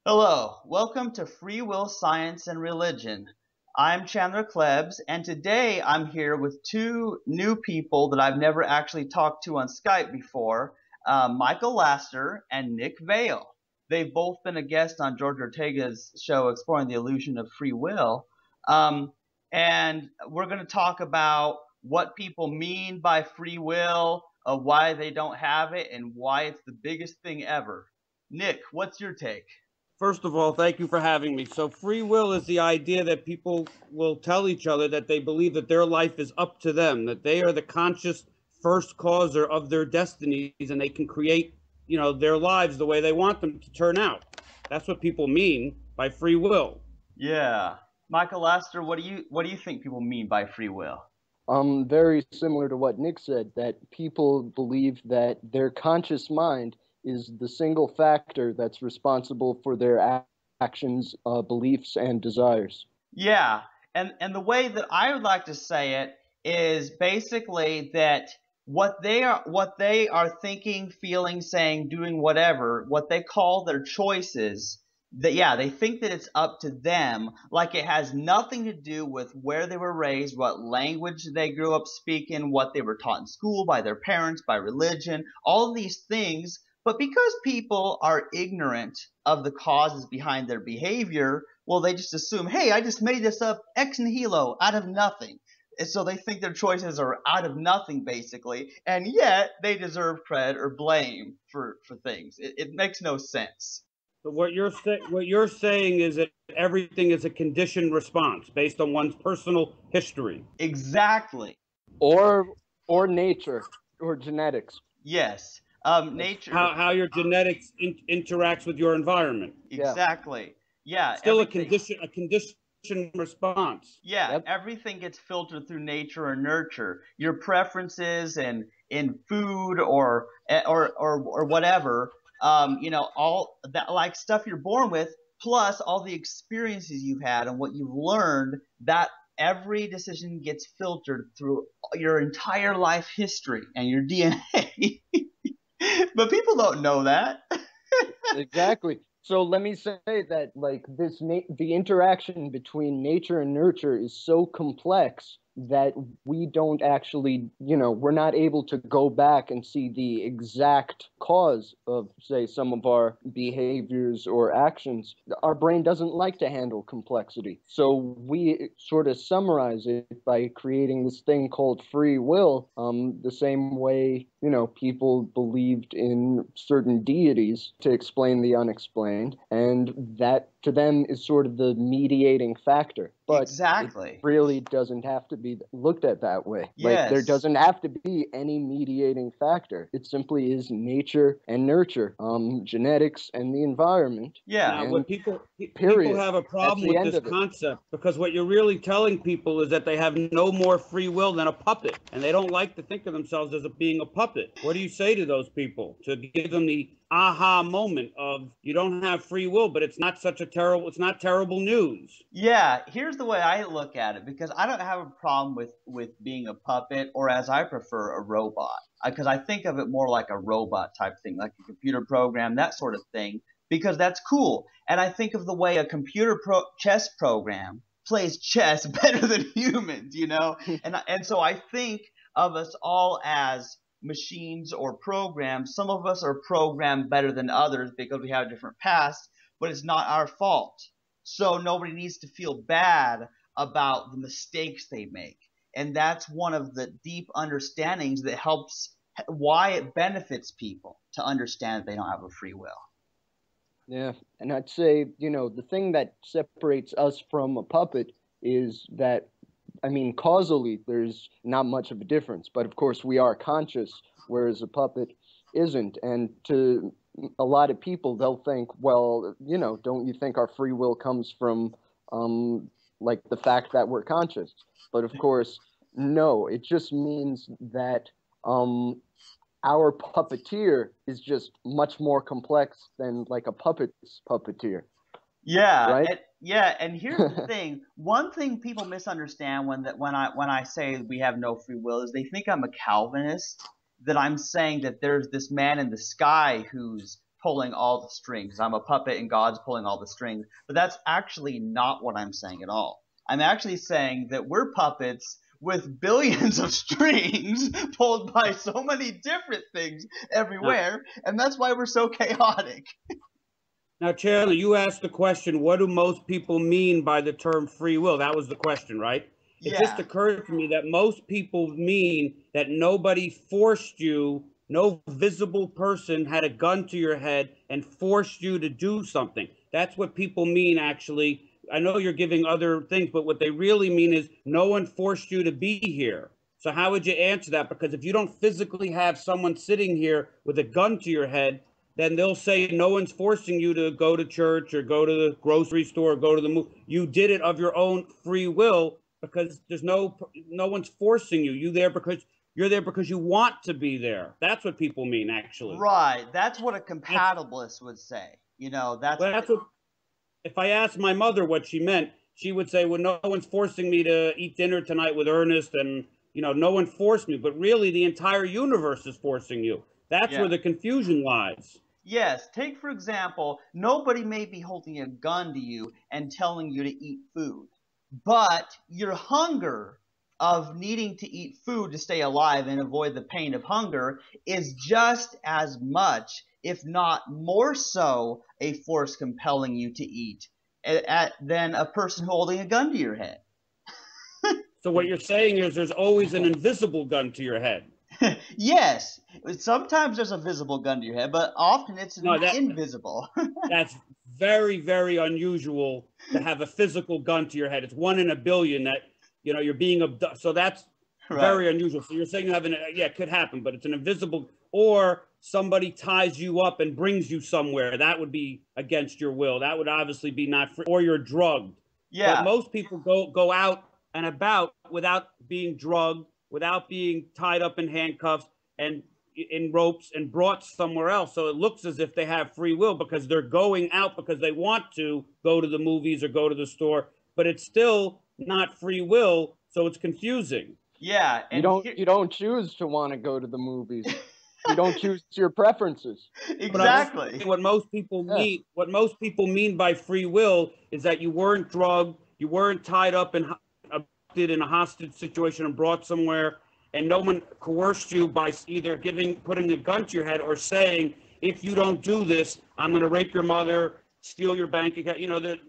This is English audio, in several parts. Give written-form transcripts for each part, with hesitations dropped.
Hello, welcome to Free Will Science and Religion. I'm Chandler Klebs, and today I'm here with two new people that I've never actually talked to on Skype before, Michael Laster and Nick Vale. They've both been a guest on George Ortega's show, Exploring the Illusion of Free Will. Um, and we're going to talk about what people mean by free will, why they don't have it, and why it's the biggest thing ever. Nick, what's your take? First of all, thank you for having me. So, free will is the idea that people will tell each other that they believe that their life is up to them, that they are the conscious first causer of their destinies, and they can create, their lives the way they want them to turn out. That's what people mean by free will. Yeah. Michael Laster, what do you think people mean by free will? Very similar to what Nick said, that people believe that their conscious mind is the single factor that's responsible for their actions, beliefs, and desires. Yeah. And the way that I would like to say it is basically that what they are thinking, feeling, saying, doing whatever, what they call their choices, that yeah, they think that it's up to them, like it has nothing to do with where they were raised, what language they grew up speaking, what they were taught in school by their parents, by religion, all of these things. But because people are ignorant of the causes behind their behavior, well, they just assume, hey, I just made this up ex nihilo out of nothing. And so they think their choices are out of nothing, basically, and yet they deserve credit or blame for things. It makes no sense. So what you're saying is that everything is a conditioned response based on one's personal history. Exactly. Or nature, or genetics. Yes. Nature. How your genetics interacts with your environment. Exactly. Yeah. Still everything. a conditioned response. Yeah, Yep. everything gets filtered through nature or nurture. Your preferences and in food or whatever, all that like stuff you're born with, plus all the experiences you've had and what you've learned. That every decision gets filtered through your entire life history and your DNA. But people don't know that. Exactly. So let me say that, like, the interaction between nature and nurture is so complex that we don't actually, we're not able to go back and see the exact cause of, say, some of our behaviors or actions. Our brain doesn't like to handle complexity. So we sort of summarize it by creating this thing called free will, the same way, people believed in certain deities to explain the unexplained, and that to them is sort of the mediating factor. But Exactly. it really doesn't have to be looked at that way. Like, there Yes. doesn't have to be any mediating factor. It simply is nature and nurture, genetics and the environment. Yeah. Now, And what people period. have a That's problem the with end this of it. concept, because what you're really telling people is that they have no more free will than a puppet, and they don't like to think of themselves as being a puppet. What do you say to those people to give them the aha moment of, you don't have free will, but it's not terrible news? Yeah, here's the way I look at it, because I don't have a problem with being a puppet, or as I prefer, a robot. Because I think of it more like a robot type thing, like a computer program, that sort of thing, because that's cool. And I think of the way a chess program plays chess better than humans, and so I think of us all as machines or programs. Some of us are programmed better than others because we have different pasts, but it's not our fault. So nobody needs to feel bad about the mistakes they make. And that's one of the deep understandings that helps, why it benefits people to understand that they don't have a free will. Yeah, and I'd say, the thing that separates us from a puppet is that, I mean, causally, there's not much of a difference, but of course we are conscious, whereas a puppet isn't. And to a lot of people, they'll think, well, don't you think our free will comes from, like, the fact that we're conscious? But of course, no, it just means that, our puppeteer is just much more complex than, like, a puppet's puppeteer, Yeah, right? and here's the thing. One thing people misunderstand when I say we have no free will is they think I'm a Calvinist, that I'm saying that there's this man in the sky who's pulling all the strings. I'm a puppet and God's pulling all the strings. But that's actually not what I'm saying at all. I'm actually saying that we're puppets with billions of strings pulled by so many different things everywhere, and that's why we're so chaotic. Now, Chandler, you asked the question, what do most people mean by the term free will? That was the question, right? It just occurred to me that most people mean that nobody forced you, no visible person had a gun to your head and forced you to do something. That's what people mean, actually. I know you're giving other things, but what they really mean is no one forced you to be here. So how would you answer that? Because if you don't physically have someone sitting here with a gun to your head, then they'll say no one's forcing you to go to church or go to the grocery store or go to the movie. You did it of your own free will because there's no one's forcing you. You're there because you want to be there. That's what people mean, actually. Right. That's what a compatibilist would say. You know, that's what, if I asked my mother what she meant, she would say, well, no one's forcing me to eat dinner tonight with Ernest, and, you know, no one forced me. But really, the entire universe is forcing you. That's where the confusion lies. Yes. Take, for example, nobody may be holding a gun to you and telling you to eat food. But your hunger of needing to eat food to stay alive and avoid the pain of hunger is just as much, if not more so, a force compelling you to eat than a person holding a gun to your head. So what you're saying is there's always an invisible gun to your head. Yes. Sometimes there's a visible gun to your head, but often it's invisible. That's very, very unusual to have a physical gun to your head. It's 1 in a billion that, you know, you're being abducted. So that's very unusual. So you're saying you have it could happen, but it's an invisible, or somebody ties you up and brings you somewhere. That would be against your will. That would obviously be not free, or you're drugged. Yeah. But most people go out and about without being drugged, without being tied up in handcuffs and in ropes and brought somewhere else. So it looks as if they have free will because they're going out because they want to go to the movies or go to the store, but it's still not free will, so it's confusing. Yeah, and you don't choose to want to go to the movies. You don't choose your preferences. Exactly. What most people mean by free will is that you weren't drugged, you weren't tied up and in a hostage situation and brought somewhere, and no one coerced you by either putting a gun to your head or saying, if you don't do this, I'm going to rape your mother, steal your bank account. You know, the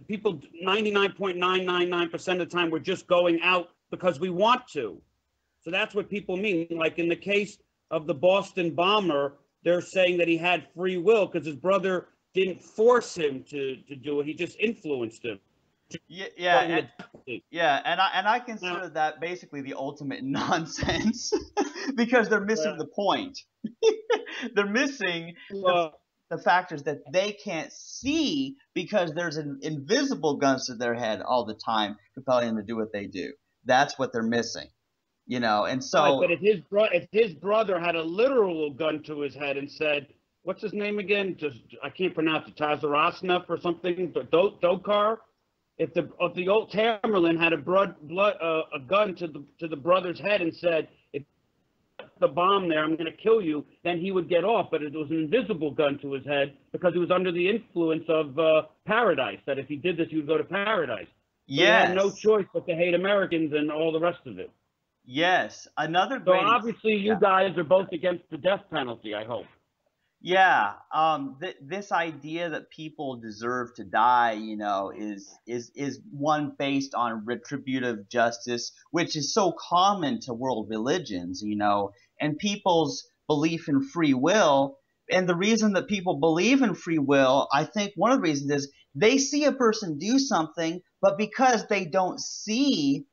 people 99.999% of the time we're just going out because we want to. So that's what people mean. Like in the case of the Boston bomber, they're saying that he had free will because his brother didn't force him to do it. He just influenced him. And I consider that basically the ultimate nonsense because they're missing the point. They're missing the factors that they can't see because there's an invisible guns to their head all the time compelling them to do what they do. That's what they're missing, you know. And so, but if his brother had a literal gun to his head and said, "What's his name again?" I can't pronounce it. Tazarasnev or something. Dokar. If the old Tamerlan had a gun to the brother's head and said, "If the bomb there, I'm going to kill you," then he would get off. But it was an invisible gun to his head because he was under the influence of paradise. That if he did this, he would go to paradise. So he had no choice but to hate Americans and all the rest of it. Yes, another. So obviously, you guys are both against the death penalty. I hope. Yeah, this idea that people deserve to die, you know, is one based on retributive justice, which is so common to world religions, you know, and people's belief in free will. And the reason that people believe in free will, I think one of the reasons is they see a person do something, but because they don't see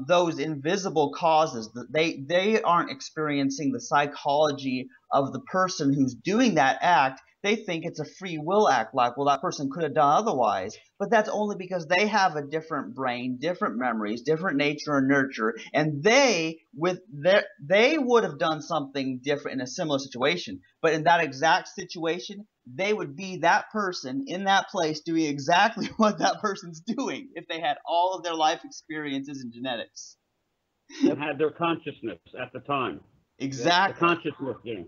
those invisible causes, they aren't experiencing the psychology of the person who's doing that act. They think it's a free will act, like, well, that person could have done otherwise. But that's only because they have a different brain, different memories, different nature and nurture, and they would have done something different in a similar situation. But in that exact situation, they would be that person in that place doing exactly what that person's doing if they had all of their life experiences and genetics. And had their consciousness at the time. Exactly. The consciousness thing.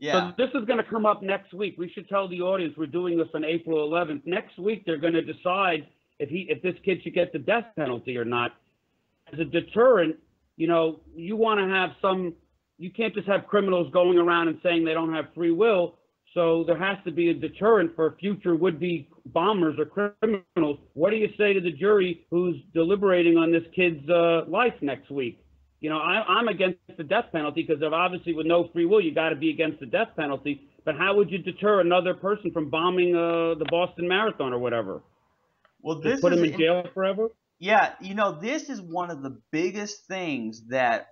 So this is going to come up next week. We should tell the audience we're doing this on April 11th. Next week, they're going to decide if this kid should get the death penalty or not. As a deterrent, you know, you want to have you can't just have criminals going around and saying they don't have free will. So there has to be a deterrent for future would-be bombers or criminals. What do you say to the jury who's deliberating on this kid's life next week? You know, I'm against the death penalty because obviously with no free will, you got to be against the death penalty. But how would you deter another person from bombing the Boston Marathon or whatever? Well, this put him in jail forever? Yeah, you know, this is one of the biggest things that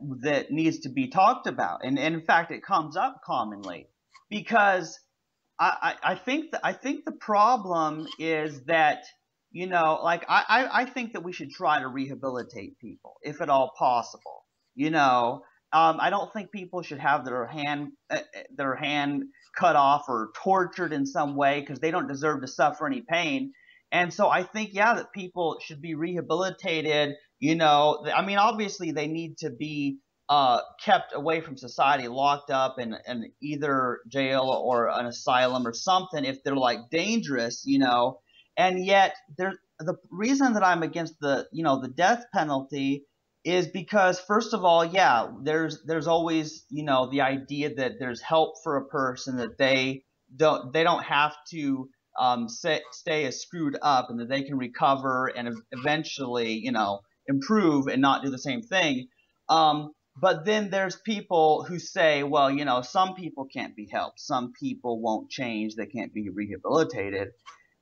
needs to be talked about, and in fact, it comes up commonly because I think the problem is that, you know, like I think that we should try to rehabilitate people if at all possible. You know, I don't think people should have their hand cut off or tortured in some way because they don't deserve to suffer any pain. And so I think, yeah, that people should be rehabilitated. You know, I mean, obviously they need to be kept away from society, locked up in either jail or an asylum or something if they're like dangerous, you know. And yet the reason that I'm against the death penalty is because, first of all, yeah, there's always, you know, the idea that there's help for a person, that they don't have to stay as screwed up, and that they can recover and eventually, you know, improve and not do the same thing. But then there's people who say, well, you know, some people can't be helped. Some people won't change. They can't be rehabilitated.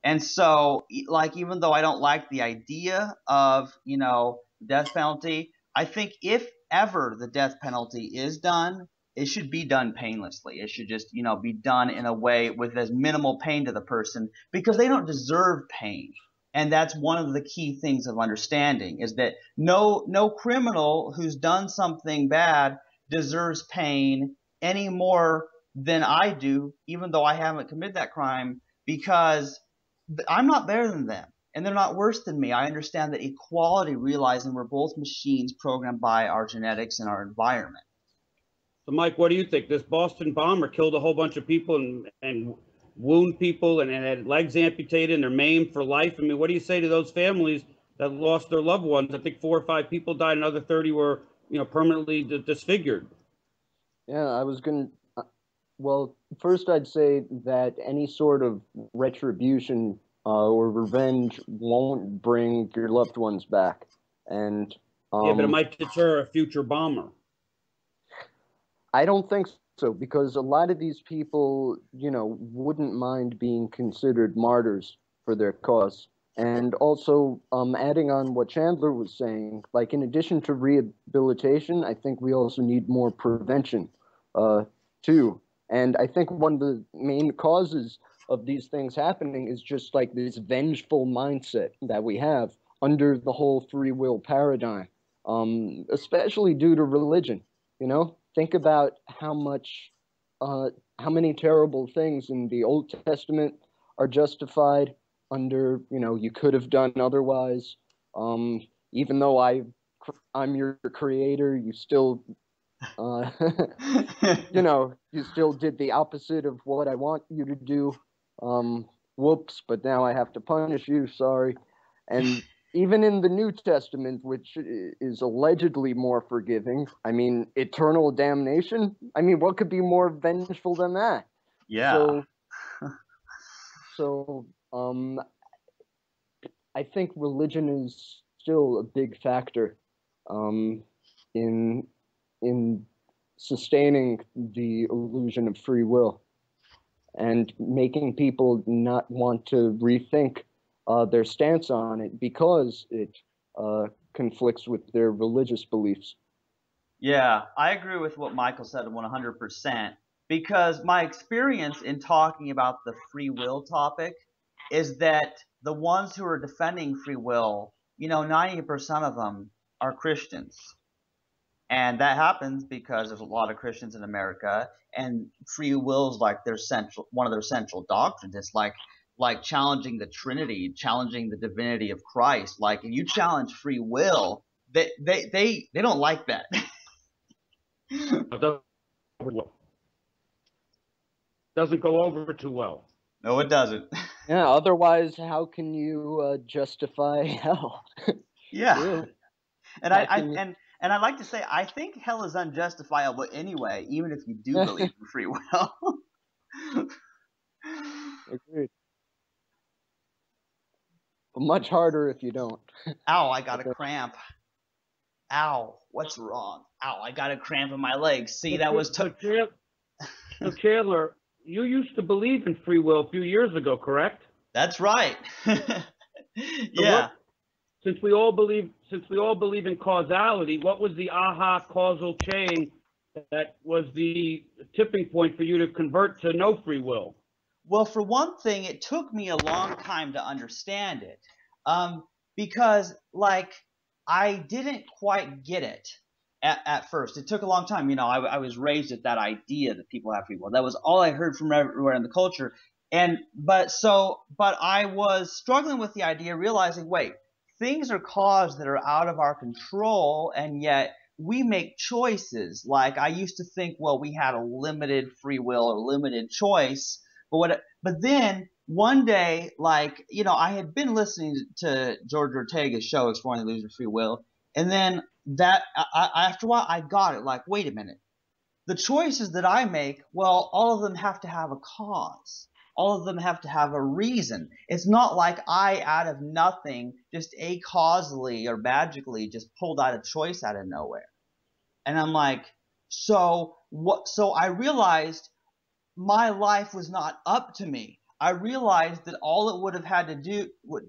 And so, like, even though I don't like the idea of, you know, death penalty, I think if ever the death penalty is done, it should be done painlessly. It should just, you know, be done in a way with as minimal pain to the person, because they don't deserve pain. And that's one of the key things of understanding, is that no criminal who's done something bad deserves pain any more than I do, even though I haven't committed that crime, because I'm not better than them and they're not worse than me. I understand that equality, realizing we're both machines programmed by our genetics and our environment. So, Mike, what do you think? This Boston bomber killed a whole bunch of people and wound people and had legs amputated and they're maimed for life. I mean, what do you say to those families that lost their loved ones? I think 4 or 5 people died, another 30 were, you know, permanently disfigured. Yeah, I was going to, well, first I'd say that any sort of retribution or revenge won't bring your loved ones back. And yeah, but it might deter a future bomber. I don't think so, because a lot of these people, you know, wouldn't mind being considered martyrs for their cause. And also, adding on what Chandler was saying, like, in addition to rehabilitation, I think we also need more prevention, too. And I think one of the main causes of these things happening is just like this vengeful mindset that we have under the whole free will paradigm, especially due to religion. You know, think about how many terrible things in the Old Testament are justified under, you know, you could have done otherwise. Even though I'm your creator, you still, you know, you still did the opposite of what I want you to do. Whoops, but now I have to punish you, sorry. And even in the New Testament, which is allegedly more forgiving, I mean, eternal damnation, I mean, what could be more vengeful than that? Yeah. So I think religion is still a big factor in sustaining the illusion of free will and making people not want to rethink their stance on it because it conflicts with their religious beliefs. Yeah, I agree with what Michael said 100%, because my experience in talking about the free will topic is that the ones who are defending free will, you know, 90% of them are Christians. And that happens because there's a lot of Christians in America, and free will is like one of their central doctrines. It's like challenging the Trinity, challenging the divinity of Christ. Like, if you challenge free will, they don't like that. doesn't go over too well. No, it doesn't. Yeah, otherwise, how can you justify hell? Yeah. Really? And I like to say I think hell is unjustifiable anyway, even if you do believe in free will. Agreed. But much harder if you don't. Ow, I got a cramp. Ow, what's wrong? Ow, I got a cramp in my leg. See, that was So Chandler, you used to believe in free will a few years ago, correct? That's right. Yeah. Since we all believe in causality, what was the aha causal chain that was the tipping point for you to convert to no free will? Well, for one thing, it took me a long time to understand it, because like I didn't quite get it at first. It took a long time. You know, I was raised with that idea that people have free will. That was all I heard from everywhere in the culture. But I was struggling with the idea, realizing, wait, things are caused that are out of our control, and yet we make choices. Like I used to think, well, we had a limited free will or limited choice. But then one day, like, you know, I had been listening to George Ortega's show, Exploring the Illusion of Free Will, and then after a while, I got it. Like, wait a minute, the choices that I make, well, all of them have to have a cause. All of them have to have a reason. It's not like I, out of nothing, just acausally or magically just pulled out a choice out of nowhere. And I'm like, so I realized my life was not up to me. I realized that all it would have had to do,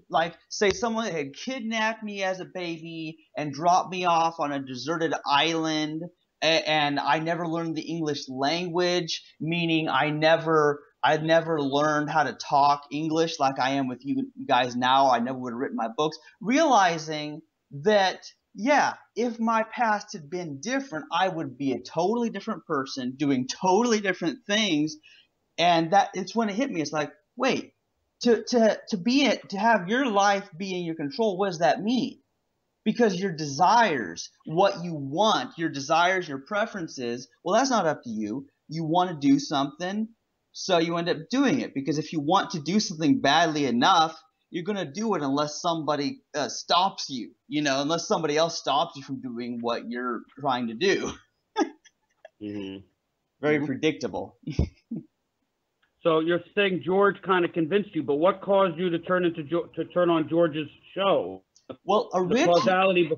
like, say someone had kidnapped me as a baby and dropped me off on a deserted island, and I never learned the English language, meaning I'd never learned how to talk English like I am with you guys now. I never would have written my books. Realizing that, yeah, if my past had been different, I would be a totally different person doing totally different things. And it's when it hit me. It's like, wait, to have your life be in your control, what does that mean? Because your desires, what you want, your desires, your preferences, well, that's not up to you. You want to do something, so you end up doing it. Because if you want to do something badly enough, you're going to do it unless somebody stops you, you know, unless somebody else stops you from doing what you're trying to do. Mm-hmm. Very predictable. So you're saying George kind of convinced you, but what caused you to turn on George's show? Well, causality.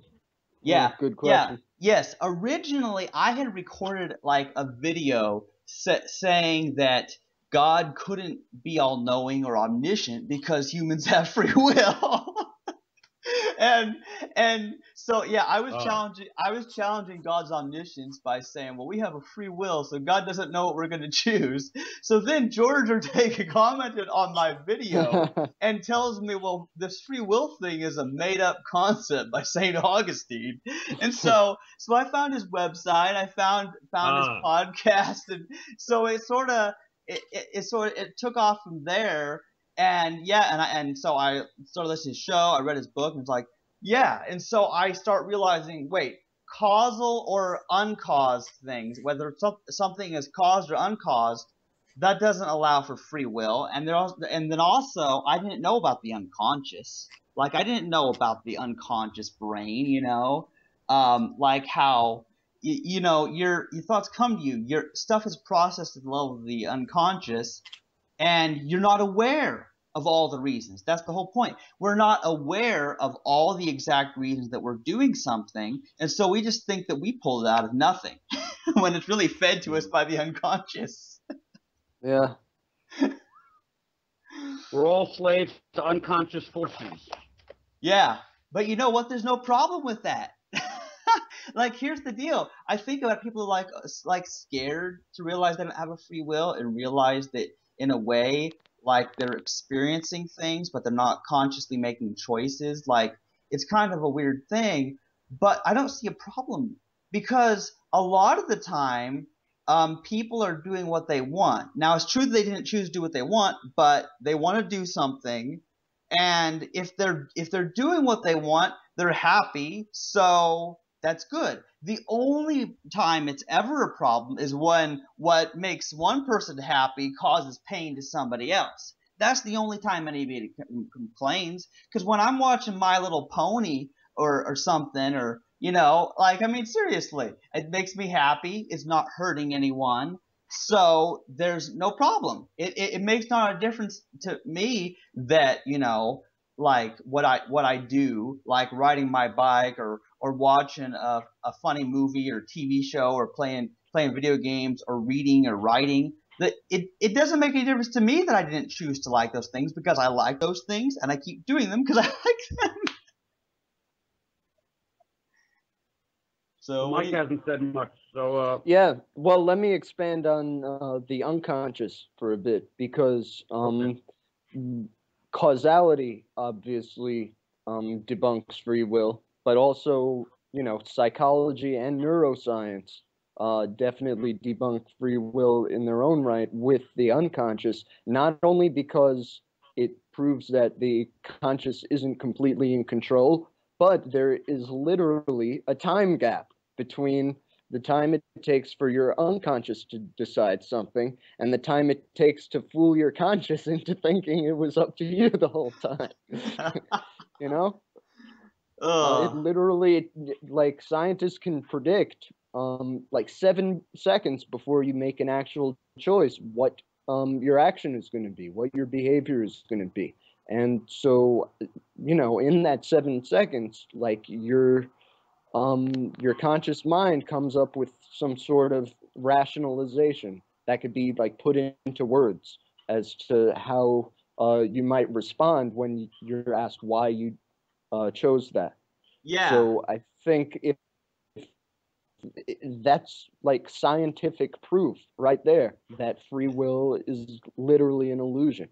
Yeah, good question. Yeah, yes. Originally, I had recorded like a video saying that God couldn't be all-knowing or omniscient because humans have free will. and so yeah, I was challenging God's omniscience by saying, well, we have a free will, so God doesn't know what we're going to choose. So then George Ortega commented on my video and tells me, well, this free will thing is a made-up concept by St. Augustine. And so I found his website, I found his podcast, and so it took off from there. And yeah, and so I started listening to his show. I read his book, and it's like, yeah. And so I start realizing, wait, causal or uncaused things, whether something is caused or uncaused, that doesn't allow for free will. And then also, I didn't know about the unconscious. Like I didn't know about the unconscious brain, you know, like how you know your thoughts come to you, your stuff is processed at the level of the unconscious. And you're not aware of all the reasons. That's the whole point. We're not aware of all the exact reasons that we're doing something. And so we just think that we pulled it out of nothing when it's really fed to us by the unconscious. Yeah. We're all slaves to unconscious forces. Yeah. But you know what? There's no problem with that. Like, here's the deal. I think about people like scared to realize they don't have a free will and realize that in a way, like they're experiencing things, but they're not consciously making choices. Like it's kind of a weird thing, but I don't see a problem because a lot of the time, people are doing what they want. Now it's true that they didn't choose to do what they want, but they want to do something. And if they're doing what they want, they're happy. So That's good. The only time it's ever a problem is when what makes one person happy causes pain to somebody else. That's the only time anybody complains. Because when I'm watching My Little Pony or something, or, you know, like, I mean, seriously, it makes me happy. It's not hurting anyone. So there's no problem. It makes not a difference to me that, you know, like what I do, like riding my bike or watching a funny movie or TV show or playing video games or reading or writing. That it doesn't make any difference to me that I didn't choose to like those things, because I like those things and I keep doing them because I like them. So Mike hasn't said much. So yeah, well, let me expand on the unconscious for a bit, because causality obviously debunks free will, but also, you know, psychology and neuroscience definitely debunk free will in their own right with the unconscious, not only because it proves that the conscious isn't completely in control, but there is literally a time gap between the time it takes for your unconscious to decide something and the time it takes to fool your conscious into thinking it was up to you the whole time. You know? It literally, like, scientists can predict like 7 seconds before you make an actual choice what your action is going to be, what your behavior is going to be. And so, you know, in that 7 seconds, like, your conscious mind comes up with some sort of rationalization that could be, like, put into words as to how you might respond when you're asked why you chose that. Yeah. So I think if that's like scientific proof right there that free will is literally an illusion.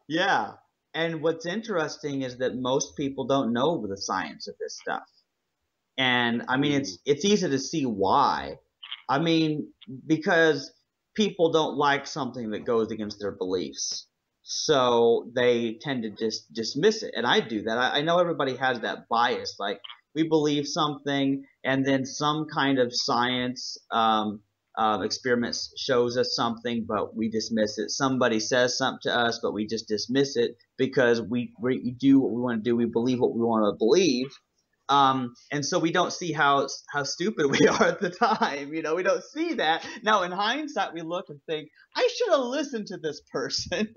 Yeah. And what's interesting is that most people don't know the science of this stuff. And I mean, it's easy to see why. I mean, because people don't like something that goes against their beliefs. So they tend to just dismiss it. And I do that. I know everybody has that bias. Like, we believe something, and then some kind of science experiments shows us something, but we dismiss it. Somebody says something to us, but we just dismiss it because we do what we want to do. We believe what we want to believe. And so we don't see how stupid we are at the time. You know, we don't see that. Now, in hindsight, we look and think, I should have listened to this person.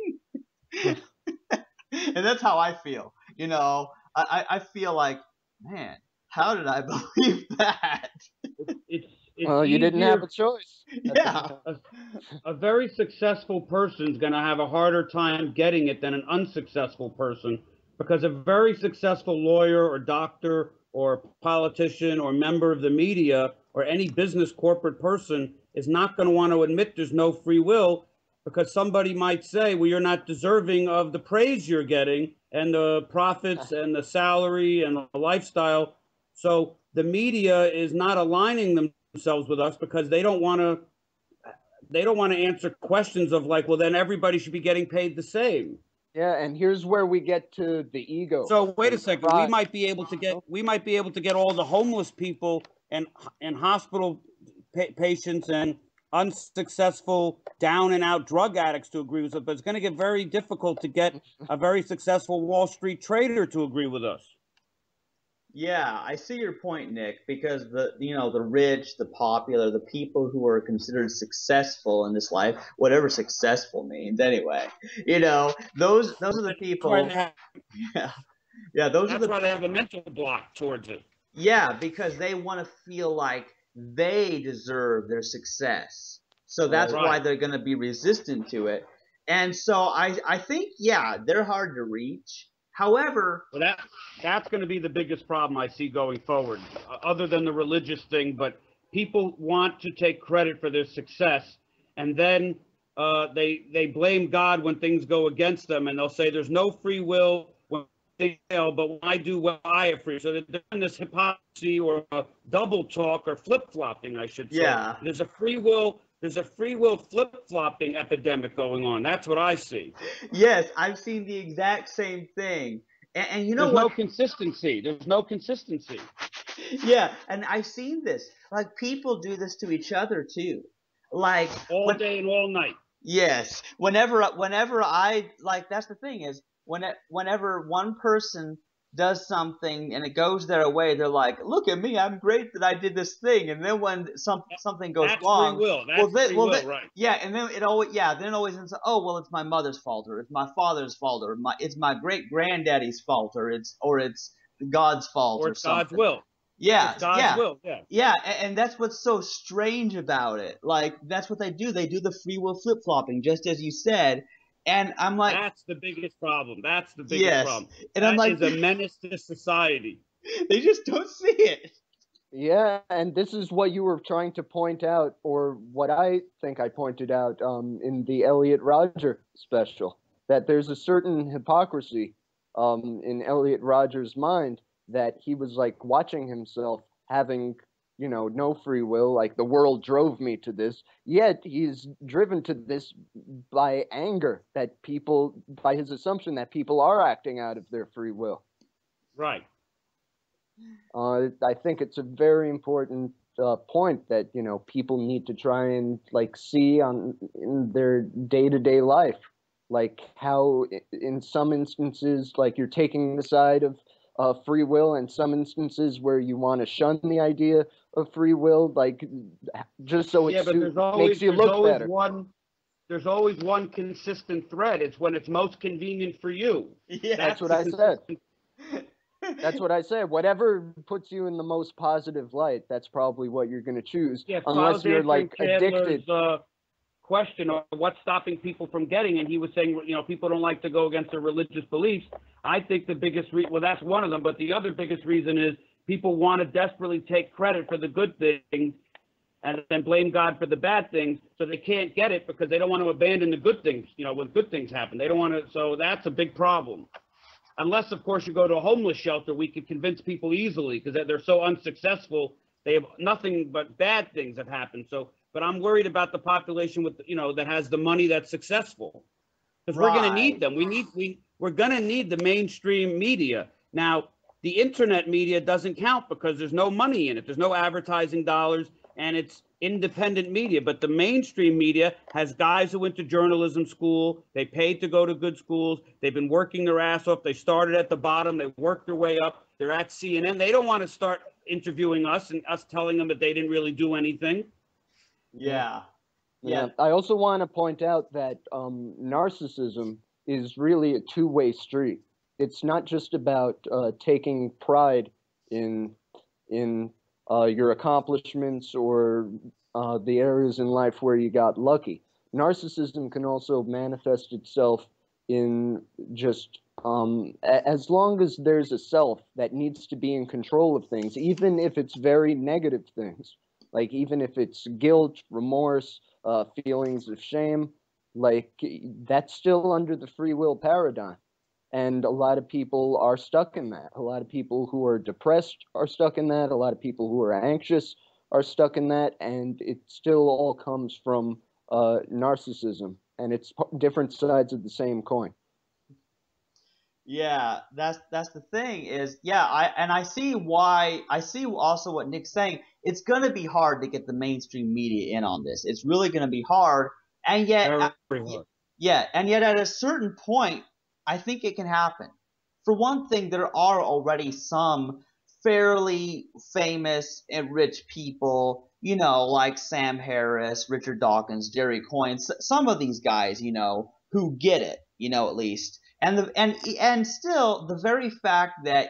And that's how I feel. You know, I feel like, man, how did I believe that? it's well, you didn't have a choice. Yeah. A very successful person's going to have a harder time getting it than an unsuccessful person, because a very successful lawyer or doctor or politician or member of the media or any business corporate person is not going to want to admit there's no free will, because somebody might say, well, you're not deserving of the praise you're getting and the profits and the salary and the lifestyle. So the media is not aligning themselves with us because they don't want to answer questions of, like, well, then everybody should be getting paid the same. Yeah, and here's where we get to the ego. So wait a second. We might be able to get all the homeless people and hospital patients and unsuccessful down and out drug addicts to agree with us, but it's going to get very difficult to get a very successful Wall Street trader to agree with us. Yeah, I see your point, Nick, because the rich, the popular, the people who are considered successful in this life, whatever successful means anyway, you know, those are the people. That's why they have a mental block towards it. Yeah, because they want to feel like they deserve their success. So that's why they're going to be resistant to it. And so I think, yeah, they're hard to reach. However, well, that's going to be the biggest problem I see going forward, other than the religious thing. But people want to take credit for their success, and then they blame God when things go against them, and they'll say there's no free will when they fail, but when I do well, I have free. So they're doing this hypocrisy or double talk or flip-flopping, I should say. Yeah. There's a free will flip-flopping epidemic going on. That's what I see. Yes, I've seen the exact same thing. And you know There's what? no consistency. There's no consistency. Yeah, and I've seen this. Like people do this to each other too. Like all day and all night. yes, whenever I like that's the thing is whenever one person does something and it goes their way, they're like, "Look at me, I'm great that I did this thing." And then when something goes That's free wrong, will. That's free will, right? yeah, and then it always ends up, "Oh, well, it's my mother's fault, or it's my father's fault, or it's my great granddaddy's fault, or it's God's fault, Or or it's God's something." will. Yeah, It's God's yeah. will. Yeah. Yeah, and that's what's so strange about it. Like that's what they do. They do the free will flip flopping, just as you said. And I'm like, That's the biggest problem. That's the biggest yes. problem. And I'm That like, is a menace to society. they just don't see it. Yeah, and this is what you were trying to point out, or what I think I pointed out in the Elliot Rodger special, that there's a certain hypocrisy in Elliot Rodger's mind, that he was like watching himself having, no free will, like the world drove me to this, yet he's driven to this by anger that people, by his assumption that people are acting out of their free will. Right. I think it's a very important point that people need to try and like see in their day-to-day life, like how in some instances like you're taking the side of free will, and some instances where you want to shun the idea of free will, like just so it makes you look better. There's always one consistent thread. It's when it's most convenient for you. Yeah, that's what I said. That's what I said. Whatever puts you in the most positive light, that's probably what you're going to choose. Yeah, unless you're like addicted. Question of what's stopping people from getting, and he was saying, people don't like to go against their religious beliefs. I think the biggest that's one of them, but the other biggest reason is people want to desperately take credit for the good things and then blame God for the bad things, so they can't get it because they don't want to abandon the good things, when good things happen. They don't want to, so that's a big problem. Unless, of course, you go to a homeless shelter, we can convince people easily because they're so unsuccessful. They have nothing but bad things have happened. So, but I'm worried about the population with, that has the money that's successful, because we're going to need them. We're going to need the mainstream media. Now, the internet media doesn't count because there's no money in it. There's no advertising dollars, and it's independent media. But the mainstream media has guys who went to journalism school. They paid to go to good schools. They've been working their ass off. They started at the bottom. They worked their way up. They're at CNN. They don't want to start interviewing us and us telling them that they didn't really do anything. Yeah. I also want to point out that narcissism is really a two-way street. It's not just about taking pride in your accomplishments or the areas in life where you got lucky. Narcissism can also manifest itself in just as long as there's a self that needs to be in control of things, even if it's very negative things, like even if it's guilt, remorse, feelings of shame, like that's still under the free will paradigm. And a lot of people are stuck in that. A lot of people who are depressed are stuck in that. A lot of people who are anxious are stuck in that. And it still all comes from narcissism. And it's different sides of the same coin. Yeah, that's the thing is, I see also what Nick's saying. It's going to be hard to get the mainstream media in on this. It's really going to be hard. And yet, Very hard. Yeah, and yet at a certain point, I think it can happen. For one thing, there are already some fairly famous and rich people, like Sam Harris, Richard Dawkins, Jerry Coyne, some of these guys, who get it, at least. And still, the very fact that,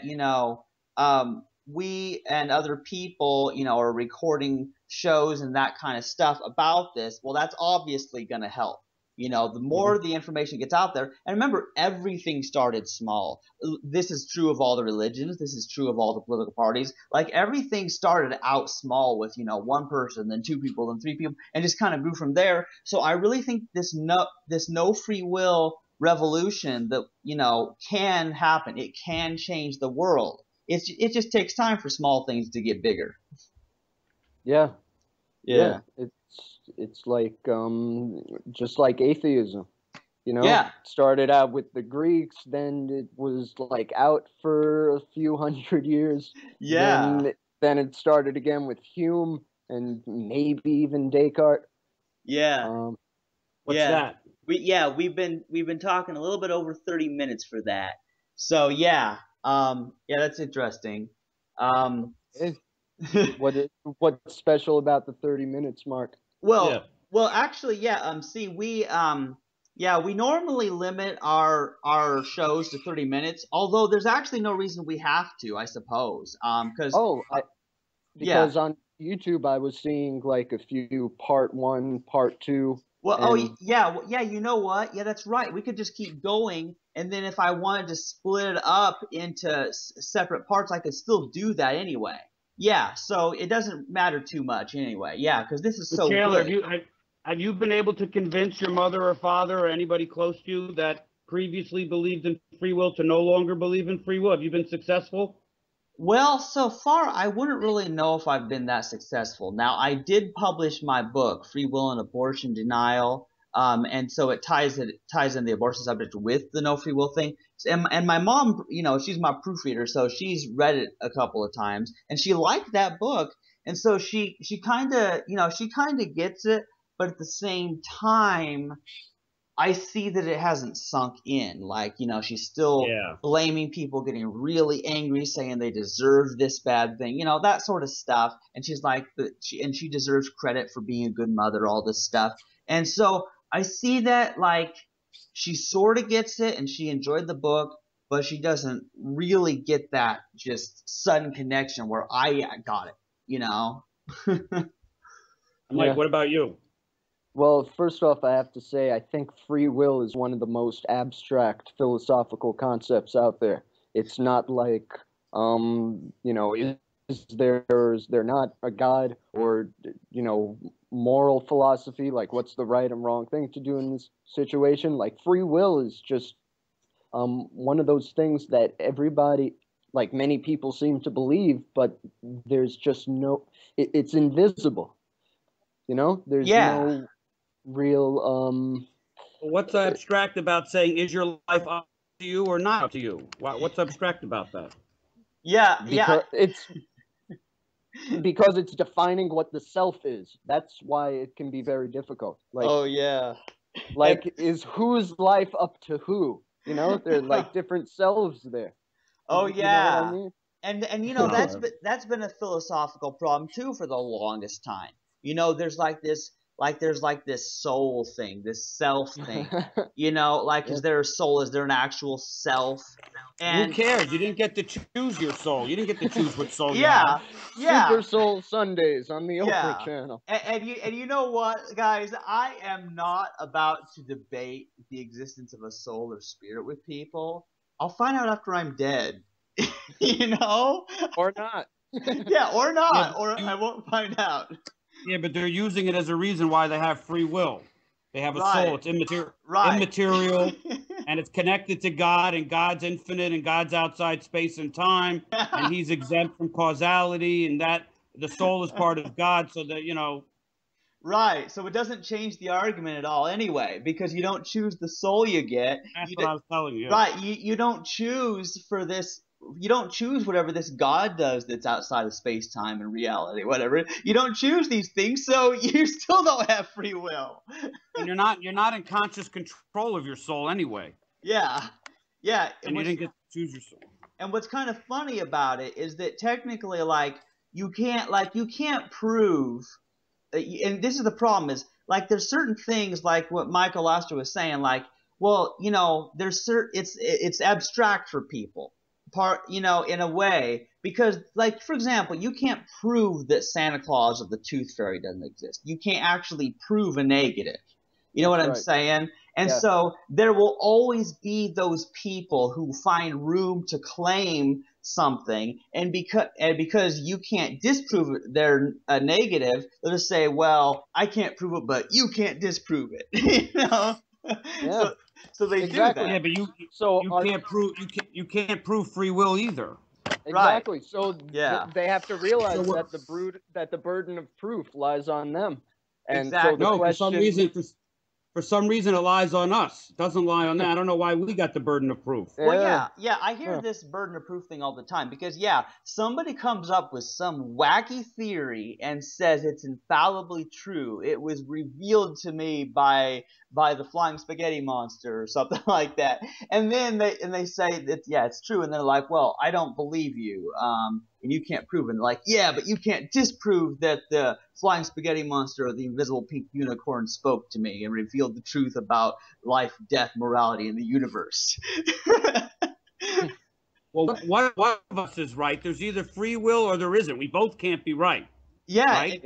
we and other people, are recording shows and that kind of stuff about this, well, that's obviously going to help. The more the information gets out there, and remember, everything started small. This is true of all the religions. This is true of all the political parties. Like everything started out small with, one person, then two people, then three people, and just kind of grew from there. So I really think this no free will revolution that, can happen. It can change the world. It just takes time for small things to get bigger. Yeah. It's like just like atheism, started out with the Greeks, then it was like out for a few hundred years. Yeah. Then then it started again with Hume and maybe even Descartes. Yeah. What's Yeah. that? We've been talking a little bit over 30 minutes for that. So yeah, that's interesting. What's special about the 30 minutes, Mark? Well, actually, yeah. See, we normally limit our shows to 30 minutes. Although there's actually no reason we have to, I suppose. Because on YouTube I was seeing like a few part 1, part 2. Well, you know what? Yeah, that's right. We could just keep going, and then if I wanted to split it up into separate parts, I could still do that anyway. Yeah, so it doesn't matter too much anyway. Yeah, because this is so Chandler, good. have you been able to convince your mother or father or anybody close to you that previously believed in free will to no longer believe in free will? Have you been successful? Well, so far, I wouldn't really know if I've been that successful. Now, I did publish my book, Free Will and Abortion Denial, and so it ties in the abortion subject with the no free will thing. And my mom, she's my proofreader, so she's read it a couple of times, and she liked that book, and so she kind of gets it, but at the same time, I see that it hasn't sunk in. Like, she's still blaming people, getting really angry, saying they deserve this bad thing, that sort of stuff. And she's like, she deserves credit for being a good mother, all this stuff. And so I see that, like, she sort of gets it and she enjoyed the book, but she doesn't really get that just sudden connection where I got it, Mike, what about you? Well, first off, I have to say I think free will is one of the most abstract philosophical concepts out there. It's not like, is there or is there not a God, or, moral philosophy, like what's the right and wrong thing to do in this situation. Like, free will is just one of those things that everybody, like many people seem to believe, but there's just it's invisible. There's no real What's abstract about saying, is your life up to you or not up to you? What's abstract about that? Because it's defining what the self is. That's why it can be very difficult. Like, is whose life up to who? There's like different selves there. Oh You know what I mean? And that's been a philosophical problem too for the longest time. There's this soul thing, this self thing. Is there a soul? Is there an actual self? And who cares? You didn't get to choose your soul. You didn't get to choose what soul you have. Super Soul Sundays on the Oprah channel. And you know what, guys? I am not about to debate the existence of a soul or spirit with people. I'll find out after I'm dead. Or not. Or not. Or I won't find out. Yeah, but they're using it as a reason why they have free will. They have a soul. It's immaterial, and it's connected to God, and God's infinite, and God's outside space and time, and he's exempt from causality, and that the soul is part of God, so that, Right. So it doesn't change the argument at all anyway, because you don't choose the soul you get. That's what I was telling you. Right. You don't choose for this. You don't choose whatever this God does that's outside of space-time and reality, whatever. You don't choose these things, so you still don't have free will. And you're not in conscious control of your soul anyway. Yeah. And you didn't get to choose your soul. And what's kind of funny about it is that technically, you can't prove, and this is the problem, is there's certain things like what Michael Laster was saying, it's abstract for people. In a way, because, for example, you can't prove that Santa Claus or the Tooth Fairy doesn't exist. You can't actually prove a negative. You know what I'm saying? And so there will always be those people who find room to claim something, and because you can't disprove their negative, they'll just say, well, I can't prove it, but you can't disprove it. So they do that. Yeah, but you can't prove free will either. Exactly. Right. So they have to realize that the burden of proof lies on them. And exactly. so the question, for some reason, it lies on us. It doesn't lie on that. I don't know why we got the burden of proof. Well, yeah, I hear this burden of proof thing all the time because, yeah, somebody comes up with some wacky theory and says it's infallibly true. It was revealed to me by the flying spaghetti monster or something like that, and then they say that yeah, it's true, and they're like, well, I don't believe you, and you can't prove it. And they're like, yeah, but you can't disprove that the flying spaghetti monster or the invisible pink unicorn spoke to me and revealed the truth about life, death, morality, and the universe. Well, one of us is right. There's either free will or there isn't. We both can't be right. Yeah, right?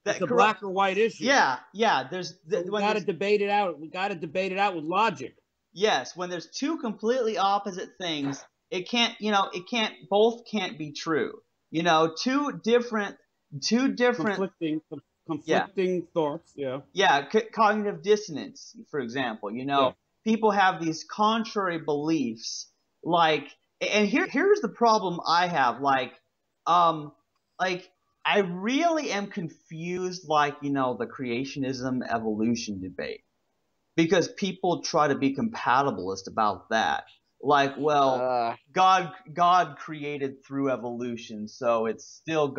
It's a black or white issue. Yeah. We got to debate it out. We got to debate it out with logic. Yes, when there's two completely opposite things, it can't. Both can't be true. Two different conflicting thoughts. Yeah. Yeah, cognitive dissonance, for example. People have these contrary beliefs. And here's the problem I have. I really am confused, the creationism evolution debate, because people try to be compatibilist about that. God created through evolution, so it's still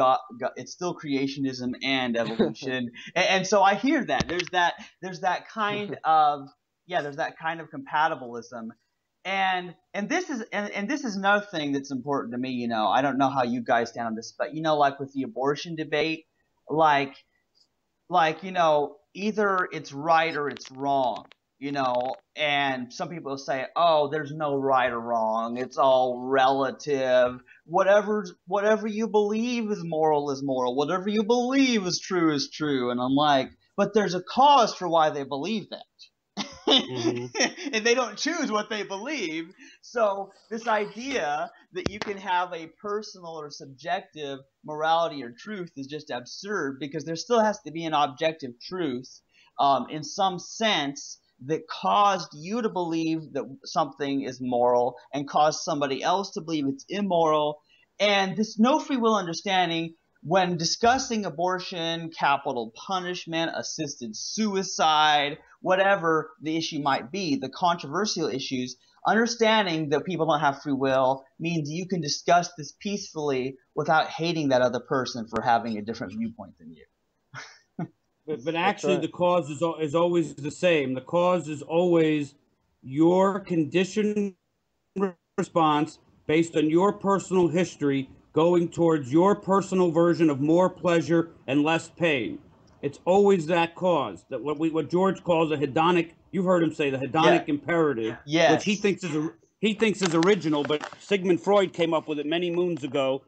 it's still creationism and evolution. and so I hear that there's that kind of compatibilism. And this is another thing that's important to me. I don't know how you guys stand on this, but with the abortion debate, either it's right or it's wrong, and some people say, oh, there's no right or wrong, it's all relative. Whatever you believe is moral, whatever you believe is true. And I'm like, but there's a cause for why they believe that. Mm-hmm. And they don't choose what they believe. So this idea that you can have a personal or subjective morality or truth is just absurd, because there still has to be an objective truth in some sense that caused you to believe that something is moral and caused somebody else to believe it's immoral. And this no free will understanding, when discussing abortion, capital punishment, assisted suicide, whatever the issue might be, the controversial issues, understanding that people don't have free will means you can discuss this peacefully without hating that other person for having a different viewpoint than you. But actually, the cause is always the same. The cause is always your conditioned response based on your personal history, going towards your personal version of more pleasure and less pain. It's always that cause, that what George calls a hedonic. You've heard him say the hedonic imperative, which he thinks is original, but Sigmund Freud came up with it many moons ago,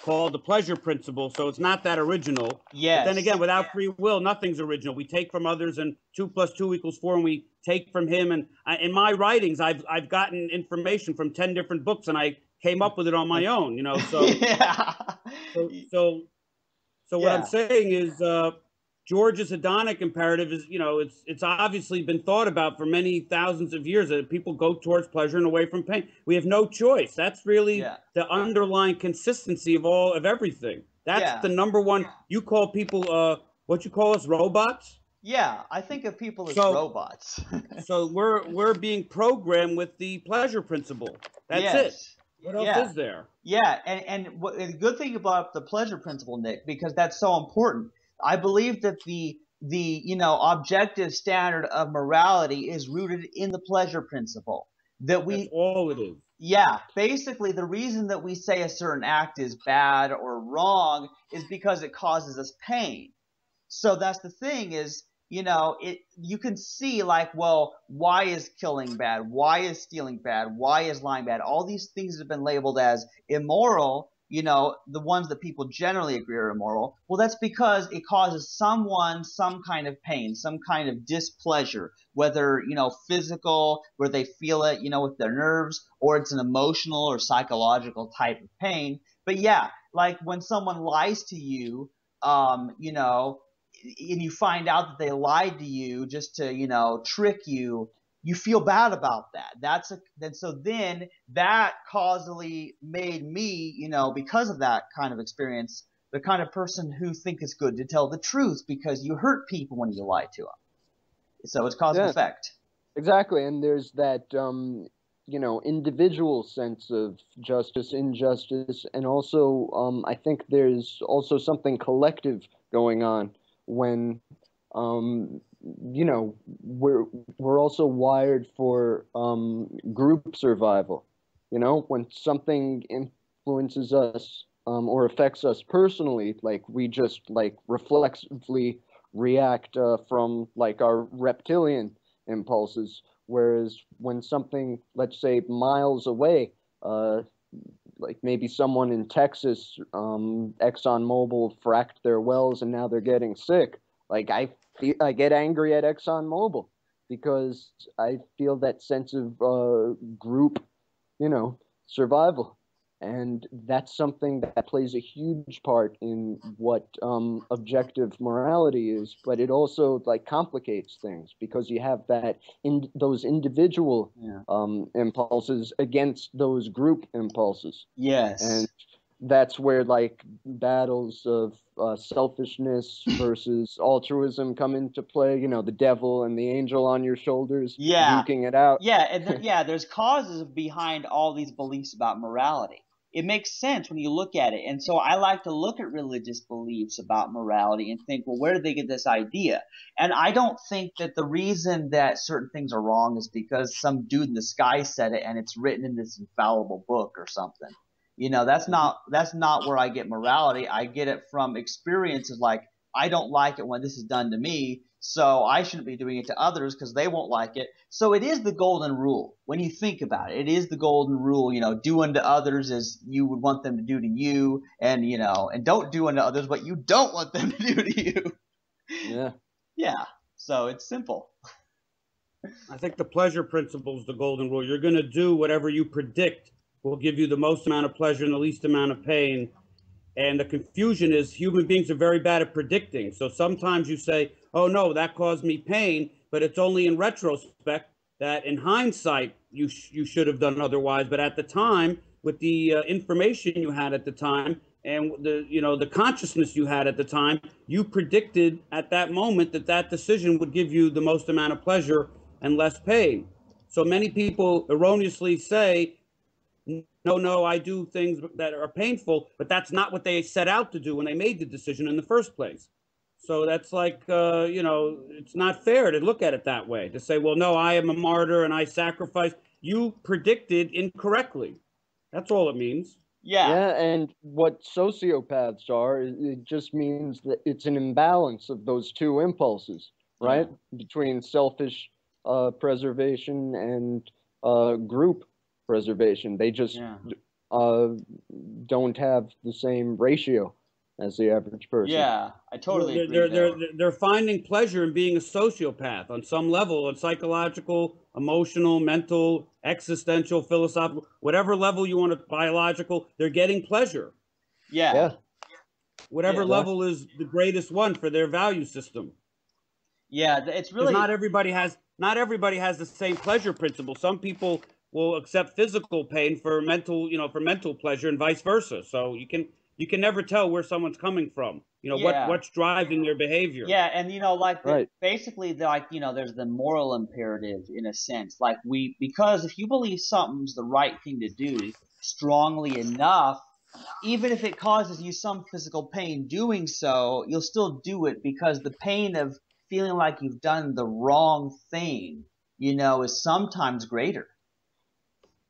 called the pleasure principle. So it's not that original. Yes. But then again, without free will, nothing's original. We take from others, and 2 + 2 = 4, and we take from him. And in my writings, I've gotten information from 10 different books, and I came up with it on my own. So so what I'm saying is, George's hedonic imperative is, it's obviously been thought about for many thousands of years, that people go towards pleasure and away from pain. We have no choice. That's really the underlying consistency of everything. That's the number one. You call people, what you call us, robots? Yeah, I think of people as robots. So we're being programmed with the pleasure principle. That's it. What else is there? Yeah, and the good thing about the pleasure principle, Nick, because that's so important. I believe that the objective standard of morality is rooted in the pleasure principle. That's all it is. Yeah, basically the reason that we say a certain act is bad or wrong is because it causes us pain. So that's the thing is, you can see why is killing bad? Why is stealing bad? Why is lying bad? All these things have been labeled as immoral. The ones that people generally agree are immoral. Well, that's because it causes someone some kind of pain, some kind of displeasure, whether, physical, where they feel it, with their nerves, or it's an emotional or psychological type of pain. But yeah, like when someone lies to you, and you find out that they lied to you just to, trick you, you feel bad about that. So then that causally made me, because of that kind of experience, the kind of person who think it's good to tell the truth, because you hurt people when you lie to them. So it's cause and effect. Exactly, and there's that individual sense of justice, injustice, and also I think there's also something collective going on when we're also wired for group survival. When something influences us or affects us personally, like we just like reflexively react from like our reptilian impulses. Whereas when something, let's say, miles away, like maybe someone in Texas, ExxonMobil fracked their wells and now they're getting sick. Like I get angry at ExxonMobil because I feel that sense of group, survival. And that's something that plays a huge part in what objective morality is, but it also like complicates things because you have that in those individual impulses against those group impulses. Yes. And that's where like battles of selfishness versus altruism come into play. The devil and the angel on your shoulders, duking it out. Yeah, and there's causes behind all these beliefs about morality. It makes sense when you look at it. And so I like to look at religious beliefs about morality and think, well, where did they get this idea? And I don't think that the reason that certain things are wrong is because some dude in the sky said it and it's written in this infallible book or something. That's not where I get morality. I get it from experiences like, I don't like it when this is done to me, so I shouldn't be doing it to others because they won't like it. So it is the golden rule. When you think about it, it is the golden rule, do unto others as you would want them to do to you, and, and don't do unto others what you don't want them to do to you. Yeah. Yeah. So it's simple. I think the pleasure principle is the golden rule. You're going to do whatever you predict will give you the most amount of pleasure and the least amount of pain. And the confusion is human beings are very bad at predicting. So sometimes you say, oh, no, that caused me pain, but it's only in retrospect that in hindsight you should have done otherwise. But at the time, with the information you had at the time and the consciousness you had at the time, you predicted at that moment that decision would give you the most amount of pleasure and less pain. So many people erroneously say, no, I do things that are painful, but that's not what they set out to do when they made the decision in the first place. So that's like, it's not fair to look at it that way, to say, well, no, I am a martyr and I sacrifice. You predicted incorrectly. That's all it means. Yeah. Yeah, and what sociopaths are, it just means that it's an imbalance of those two impulses, right? Between selfish preservation and group preservation. They just don't have the same ratio as the average person. Yeah, I totally agree. They're finding pleasure in being a sociopath on some level, on psychological, emotional, mental, existential, philosophical, whatever level you want to, biological, they're getting pleasure. Yeah. Whatever level is the greatest one for their value system. Yeah, it's really not everybody has the same pleasure principle. Some people will accept physical pain for mental pleasure and vice versa. So you can never tell where someone's coming from. What's driving their behavior. Yeah, and basically there's the moral imperative in a sense. Like because if you believe something's the right thing to do strongly enough, even if it causes you some physical pain doing so, you'll still do it because the pain of feeling like you've done the wrong thing, is sometimes greater.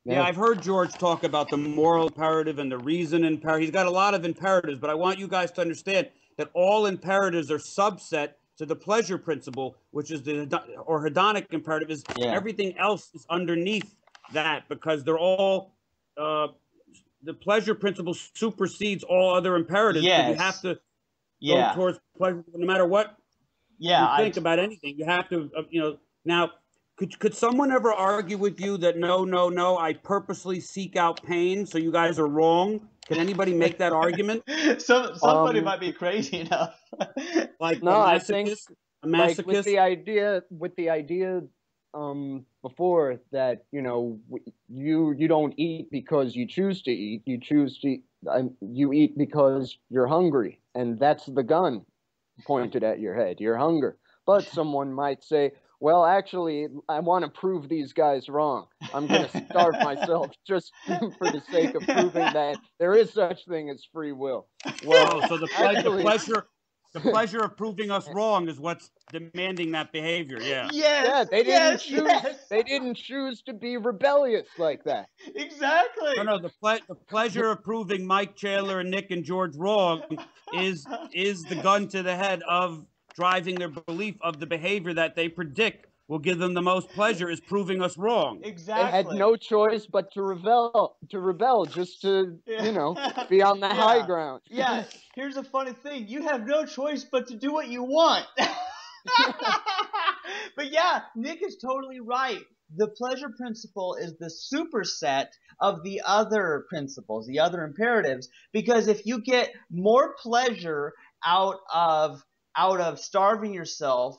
Yeah, I've heard George talk about the moral imperative and the reason imperative. He's got a lot of imperatives, but I want you guys to understand that all imperatives are subset to the pleasure principle, which is or hedonic imperative is everything else is underneath that because they're all the pleasure principle supersedes all other imperatives. Yes. You have to go towards pleasure no matter what you think about anything. You have to, now. Could someone ever argue with you that no, I purposely seek out pain, so you guys are wrong? Can anybody make that argument? Somebody might be crazy enough. Like no, I think a masochist? Like with the idea before that, you don't eat because you choose to eat. You eat because you're hungry, and that's the gun pointed at your head. Your hunger. But someone might say, well, actually, I want to prove these guys wrong. I'm going to starve myself just for the sake of proving that there is such thing as free will. Well, Oh, so the pleasure of proving us wrong is what's demanding that behavior. Yeah. Yes. yeah, they didn't choose. Yes. They didn't choose to be rebellious like that. Exactly. No, the pleasure of proving Mike, Chandler, and Nick and George wrong is the gun to the head of driving their belief of the behavior that they predict will give them the most pleasure is proving us wrong. Exactly. They had no choice but to rebel, just to be on the high ground. Yeah. Here's a funny thing: you have no choice but to do what you want. But yeah, Nick is totally right. The pleasure principle is the superset of the other principles, the other imperatives, because if you get more pleasure out of starving yourself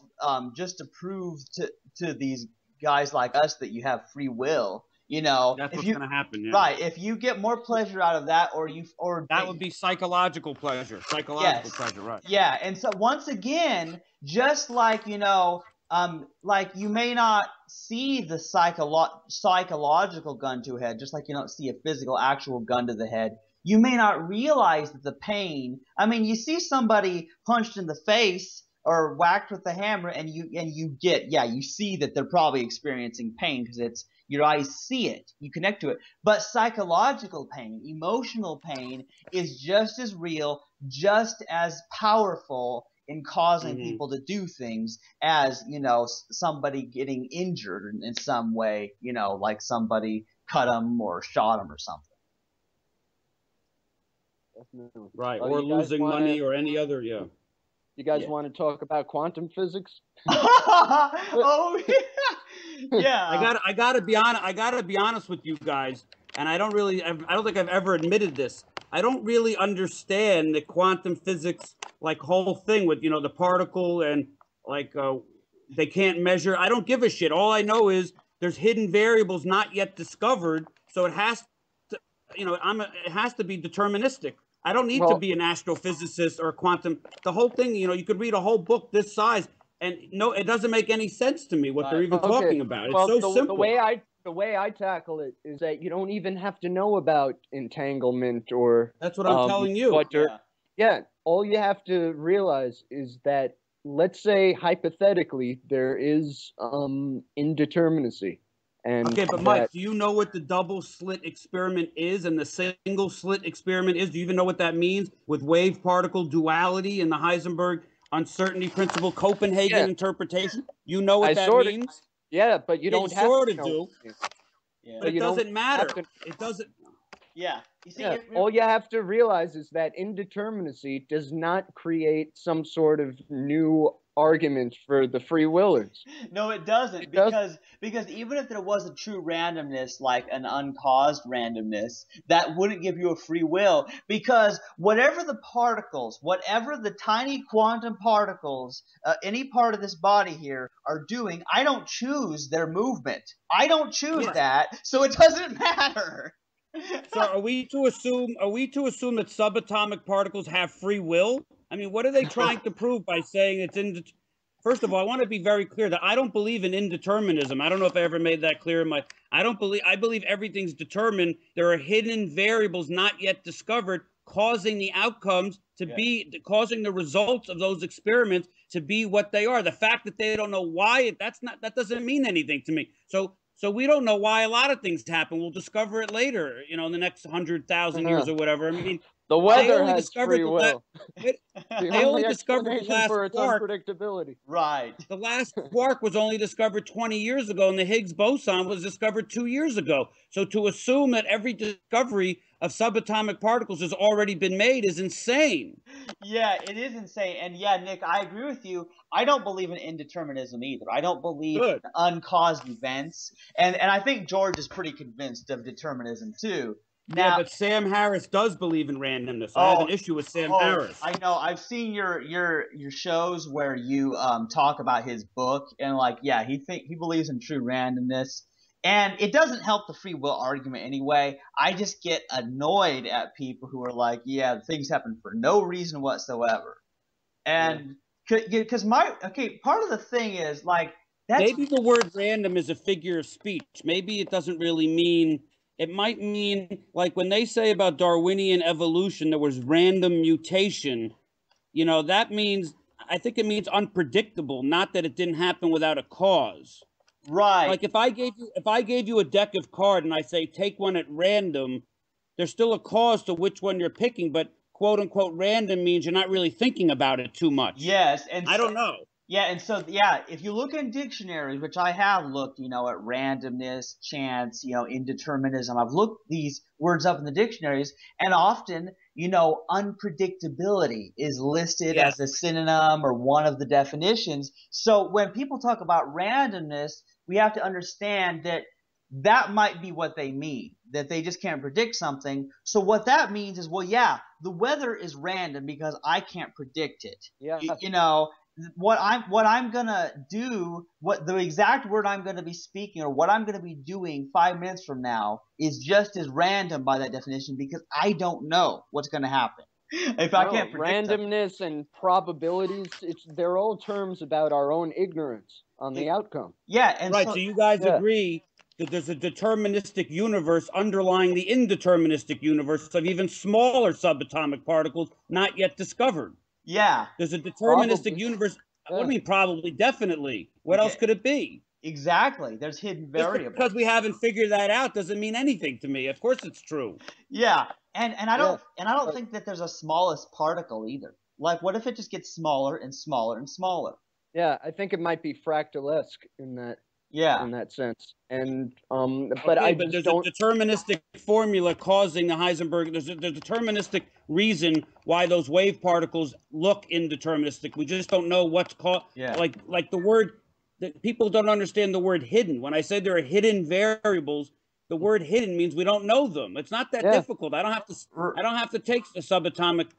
just to prove to these guys like us that you have free will, that's what's going to happen. Yeah. Right. If you get more pleasure out of that, that would be psychological pleasure. Psychological pleasure, right? Yeah. And so once again, just like like you may not see the psychological gun to a head, just like you don't see a physical actual gun to the head. You may not realize that the pain. I mean, you see somebody punched in the face or whacked with a hammer, and you see that they're probably experiencing pain because your eyes see it, you connect to it. But psychological pain, emotional pain, is just as real, just as powerful in causing people to do things as somebody getting injured in some way, like somebody cut them or shot them or something. Right, or losing money or any other, You guys want to talk about quantum physics? Oh, yeah. I gotta be honest with you guys, and I don't think I've ever admitted this. I don't really understand the quantum physics whole thing with the particle and they can't measure. I don't give a shit. All I know is there's hidden variables not yet discovered, so it has to it has to be deterministic. I don't need to be an astrophysicist or a quantum. The whole thing, you could read a whole book this size, and no, it doesn't make any sense to me what they're even talking about. It's so simple. The way I tackle it is that you don't even have to know about entanglement or. That's what I'm telling you. All you have to realize is that, let's say hypothetically, there is indeterminacy. But Mike, do you know what the double slit experiment is and the single slit experiment is? Do you even know what that means with wave particle duality and the Heisenberg uncertainty principle Copenhagen interpretation? You know what that means? Yeah, but you don't have sort to of know. do. Yeah. But it doesn't matter. It doesn't. Yeah. You see, all you have to realize is that indeterminacy does not create some sort of new argument for the free willers. No, it doesn't, because even if there was a true randomness, like an uncaused randomness, that wouldn't give you a free will, because whatever the tiny quantum particles, any part of this body here are doing, I don't choose their movement. I don't choose that, so it doesn't matter. So are we to assume that subatomic particles have free will? I mean, what are they trying to prove by saying it's First of all, I want to be very clear that I don't believe in indeterminism. I don't know if I ever made that clear I believe everything's determined. There are hidden variables not yet discovered causing the outcomes to be, causing the results of those experiments to be what they are. The fact that they don't know why, that doesn't mean anything to me. So we don't know why a lot of things happen. We'll discover it later, in the next 100,000 years or whatever. I mean, the weather has free will. They only discovered the last for its quark. Unpredictability. Right. The last quark was only discovered 20 years ago, and the Higgs boson was discovered 2 years ago. So to assume that every discovery of subatomic particles has already been made is insane. Yeah, it is insane. And yeah, Nick, I agree with you. I don't believe in indeterminism either. I don't believe in uncaused events. And I think George is pretty convinced of determinism too. Now, but Sam Harris does believe in randomness. I have an issue with Sam Harris. I know. I've seen your shows where you talk about his book, and he believes in true randomness, and it doesn't help the free will argument anyway. I just get annoyed at people who are like, yeah, things happen for no reason whatsoever, and because part of the thing is maybe the word random is a figure of speech. Maybe it doesn't really mean, it might mean, like when they say about Darwinian evolution, there was random mutation, you know, that means, I think it means unpredictable, not that it didn't happen without a cause. Right. Like if I gave you a deck of cards and I say, take one at random, there's still a cause to which one you're picking, but quote unquote random means you're not really thinking about it too much. Yes. And I don't know. Yeah, and so if you look in dictionaries, which I have looked, you know, at randomness, chance, you know, indeterminism, I've looked these words up in the dictionaries, and often, you know, unpredictability is listed as a synonym or one of the definitions. So when people talk about randomness, we have to understand that that might be what they mean, that they just can't predict something. So what that means is, well, yeah, the weather is random because I can't predict it. Yeah. You know, what I'm gonna do, what the exact word I'm gonna be speaking or what I'm gonna be doing 5 minutes from now is just as random by that definition because I don't know what's gonna happen. If I can't predict randomness and probabilities, they're all terms about our own ignorance on the outcome. Yeah, and right. So you guys agree that there's a deterministic universe underlying the indeterministic universe of even smaller subatomic particles not yet discovered. Yeah. There's a deterministic universe. What do you mean probably? Definitely. What else could it be? Exactly. There's hidden variables. Just because we haven't figured that out doesn't mean anything to me. Of course it's true. Yeah. And I don't think that there's a smallest particle either. Like what if it just gets smaller and smaller and smaller? Yeah, I think it might be fractalesque in that. Yeah. In that sense. And but there's a deterministic formula causing the Heisenberg. There's a deterministic reason why those wave particles look indeterministic. We just don't know what's called. Yeah. Like the word that people don't understand the word hidden. When I say there are hidden variables, the word hidden means we don't know them. It's not that difficult. I don't have to take the subatomic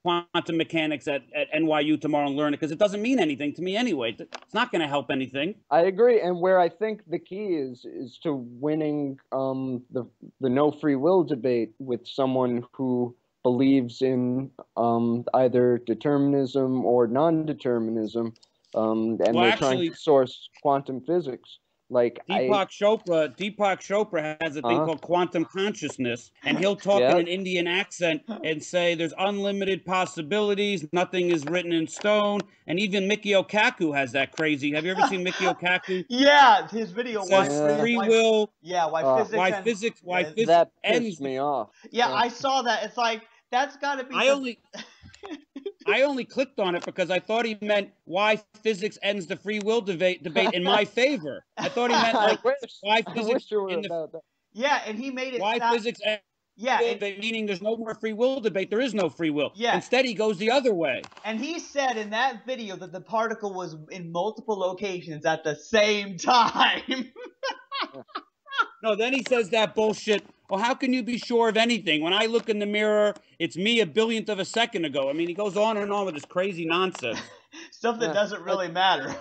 quantum mechanics at NYU tomorrow and learn it because it doesn't mean anything to me anyway. It's not going to help anything. I agree, and where I think the key is to winning the no free will debate with someone who believes in either determinism or non-determinism, and they're trying to source quantum physics. Like Deepak Chopra has a thing called quantum consciousness, and he'll talk in an Indian accent and say there's unlimited possibilities, nothing is written in stone, and even Mikio Kaku has that crazy. Have you ever seen Mikio Kaku? Yeah, his video. Free will. Yeah, why physics that pissed me off. Yeah, I saw that. It's like that's got to be. I only clicked on it because I thought he meant why physics ends the free will debate in my favor. I thought he meant like why physics Yeah, and he made it why physics ends meaning there's no more free will debate. There is no free will. Yeah. Instead, he goes the other way. And he said in that video that the particle was in multiple locations at the same time. No, then he says that bullshit. Well, how can you be sure of anything? When I look in the mirror, it's me a billionth of a second ago. I mean, he goes on and on with this crazy nonsense. Stuff that doesn't really matter.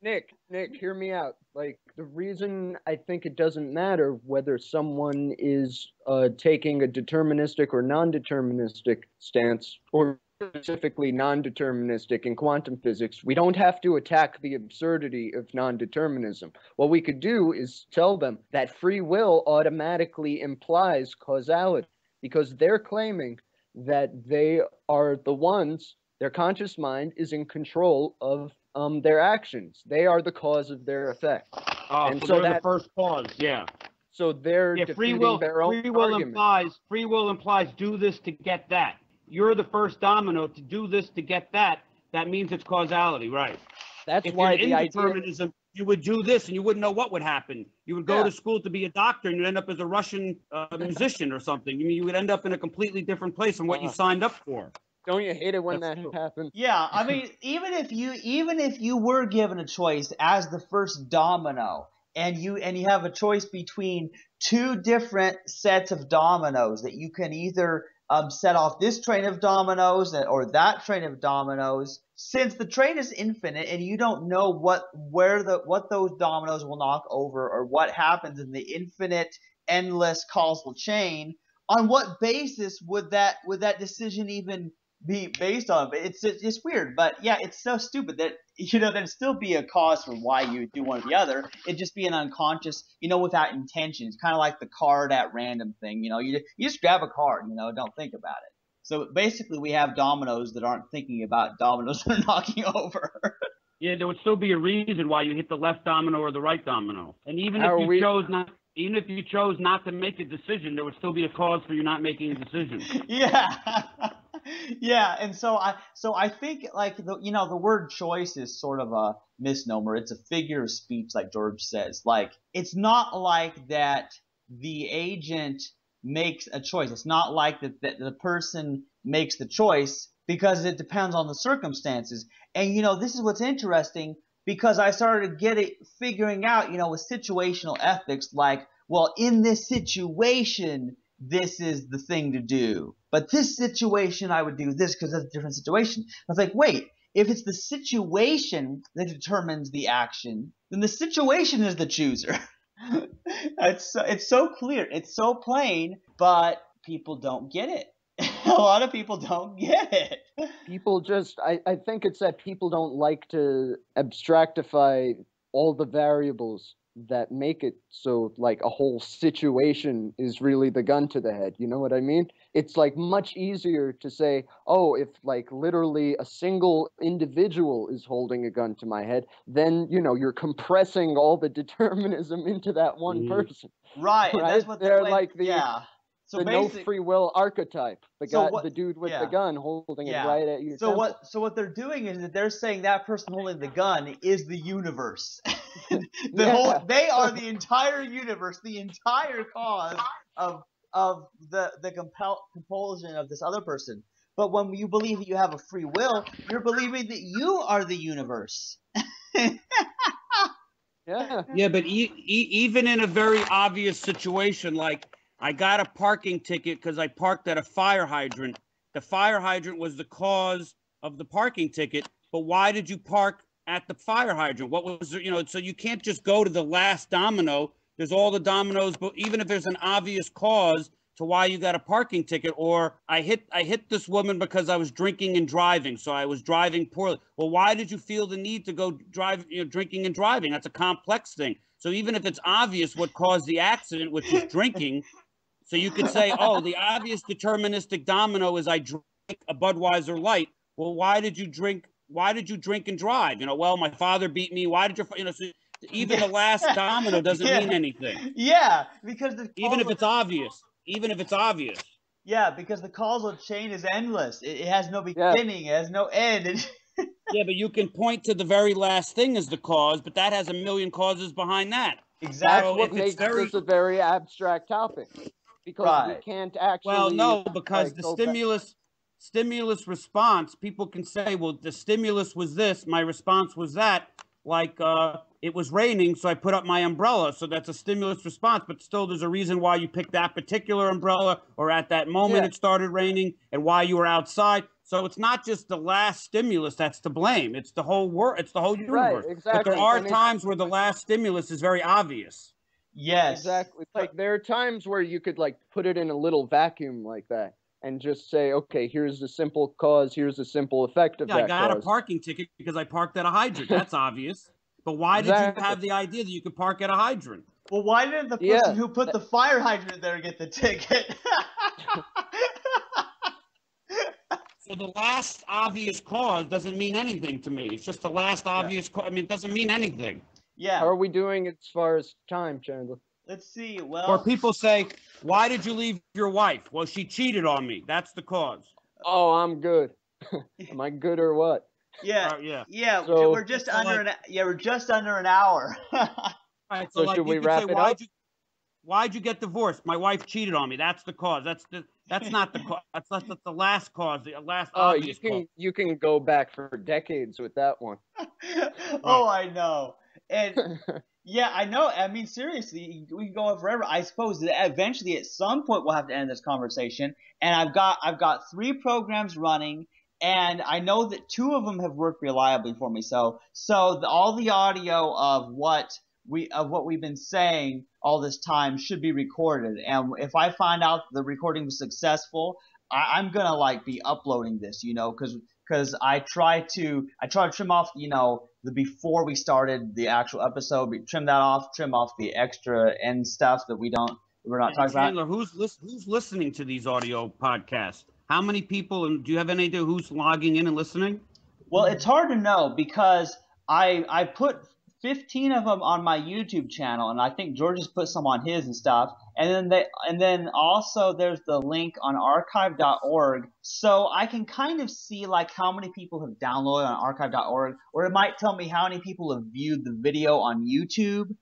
Nick, hear me out. Like, the reason I think it doesn't matter whether someone is taking a deterministic or non-deterministic stance, or specifically non-deterministic in quantum physics, we don't have to attack the absurdity of non-determinism. What we could do is tell them that free will automatically implies causality, because they're claiming that they are the ones, their conscious mind is in control of their actions. They are the cause of their effect. And so they're the first cause, So they're defeating their own argument. Free will implies do this to get that. You're the first domino to do this to get that. That means it's causality, right? That's if why you're in determinism, you would do this and you wouldn't know what would happen. You would go to school to be a doctor and you'd end up as a Russian musician or something. I mean, you would end up in a completely different place from what you signed up for. Don't you hate it when that happens? Yeah, I mean, even if you were given a choice as the first domino, and you have a choice between two different sets of dominoes that you can either set off this train of dominoes or that train of dominoes. Since the train is infinite and you don't know what those dominoes will knock over or what happens in the infinite, endless causal chain, on what basis would that decision even be based on. But it's weird. But yeah, it's so stupid that there'd still be a cause for why you do one or the other. It'd just be an unconscious, without intention. It's kind of like the card at random thing. You just grab a card. Don't think about it. So basically, we have dominoes that aren't thinking about dominoes they're knocking over. Yeah, there would still be a reason why you hit the left domino or the right domino. And even if you chose not to make a decision, there would still be a cause for you not making a decision. Yeah. Yeah, and so I think like the word choice is sort of a misnomer. It's a figure of speech, like George says. Like, it's not like that the agent makes a choice. It's not like that the person makes the choice, because it depends on the circumstances. And this is what's interesting, because I started figuring out, with situational ethics, like, well, in this situation, this is the thing to do. But this situation, I would do this because it's a different situation. I was like, wait, if it's the situation that determines the action, then the situation is the chooser. It's so clear. It's so plain, but people don't get it. A lot of people don't get it. People just, I think it's that people don't like to abstractify all the variables that make it so like a whole situation is really the gun to the head. You know what I mean? It's like much easier to say, oh, if like literally a single individual is holding a gun to my head, then you're compressing all the determinism into that one person. Right. And that's what they're like So the no free will archetype, the dude with the gun holding it right at you. So what they're doing is that they're saying that person holding the gun is the universe. They are the entire universe, the entire cause of the compulsion of this other person. But when you believe that you have a free will, you're believing that you are the universe. Yeah, but even in a very obvious situation, like, I got a parking ticket because I parked at a fire hydrant. The fire hydrant was the cause of the parking ticket, but why did you park at the fire hydrant? What was so you can't just go to the last domino. There's all the dominoes, but even if there's an obvious cause to why you got a parking ticket, or I hit this woman because I was drinking and driving, so I was driving poorly. Well, why did you feel the need to go drive, drinking and driving? That's a complex thing. So even if it's obvious what caused the accident, which is drinking, so you could say, oh, the obvious deterministic domino is I drank a Budweiser Light. Well, why did you drink? Why did you drink and drive? Well, my father beat me. Why did you? So even the last domino doesn't mean anything. Yeah, because even if it's obvious. Yeah, because the causal chain is endless. It has no beginning. It has no end. Yeah, but you can point to the very last thing as the cause, but that has a million causes behind that. Exactly. That's what makes this a very abstract topic. Because we can't actually. Well, no, because the stimulus response, people can say, well, the stimulus was this, my response was that. Like, it was raining, so I put up my umbrella. So that's a stimulus response, but still there's a reason why you picked that particular umbrella, or at that moment it started raining, and why you were outside. So it's not just the last stimulus that's to blame. It's the whole world. It's the whole universe. Right, exactly. But there are times where the last stimulus is very obvious. Yes. Exactly. Like, there are times where you could like put it in a little vacuum like that and just say, okay, here's the simple cause, here's the simple effect of that I got cause. a parking ticket because I parked at a hydrant. That's obvious. But why did you have the idea that you could park at a hydrant? Well, why didn't the person who put the fire hydrant there get the ticket? So the last obvious cause doesn't mean anything to me. It's just the last obvious cause. I mean, it doesn't mean anything. Yeah. How are we doing as far as time, Chandler? Let's see. Well, or people say, why did you leave your wife? Well, she cheated on me. That's the cause. Oh, I'm good. Am I good or what? Yeah. Yeah. So, we're just under an hour. All right. So, should we wrap it up? Why'd you get divorced? My wife cheated on me. That's the cause. That's not the cause. That's the last cause. The last obvious cause. You can go back for decades with that one. Oh, I know. And yeah, I know. I mean, seriously, we can go on forever. I suppose that eventually, at some point, we'll have to end this conversation. And I've got 3 programs running, and I know that 2 of them have worked reliably for me. So all the audio of what we've been saying all this time should be recorded. And if I find out the recording was successful, I'm gonna like be uploading this, you know, because I try to trim off, you know, the before we started the actual episode, we trim off the extra end stuff that we're not talking about. Chandler, who's listening to these audio podcasts? How many people, and do you have any idea who's logging in and listening? Well, it's hard to know because I put 15 of them on my YouTube channel, and I think George has put some on his and stuff. And then also there's the link on archive.org, so I can kind of see like how many people have downloaded on archive.org, or it might tell me how many people have viewed the video on YouTube.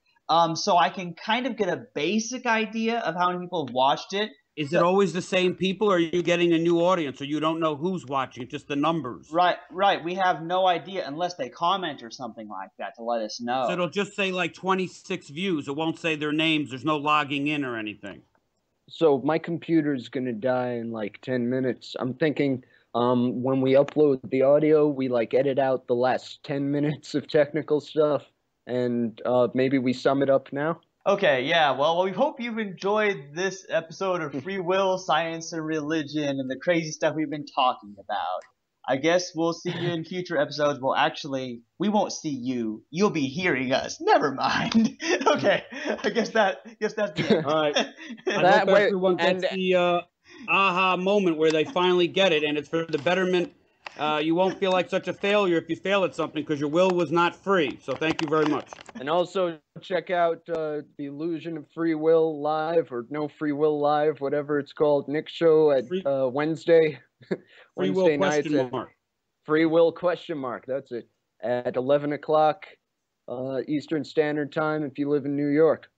So I can kind of get a basic idea of how many people have watched it. Is it always the same people, or are you getting a new audience, or you don't know who's watching, just the numbers? Right. We have no idea unless they comment or something like that to let us know. So it'll just say like 26 views. It won't say their names. There's no logging in or anything. So my computer's going to die in like 10 minutes. I'm thinking when we upload the audio, we like edit out the last 10 minutes of technical stuff, and maybe we sum it up now. Okay, yeah. Well, we hope you've enjoyed this episode of Free Will, Science, and Religion and the crazy stuff we've been talking about. I guess we'll see you in future episodes. Well, actually, we won't see you. You'll be hearing us. Never mind. Okay, I guess that's the end. All right. I hope everyone gets the aha moment where they finally get it, and it's for the betterment. You won't feel like such a failure if you fail at something because your will was not free. So thank you very much. And also check out The Illusion of Free Will Live, or No Free Will Live, whatever it's called. Nick's show at Wednesday. Free Wednesday will nights question mark. Free Will question mark. That's it. At 11 o'clock Eastern Standard Time if you live in New York.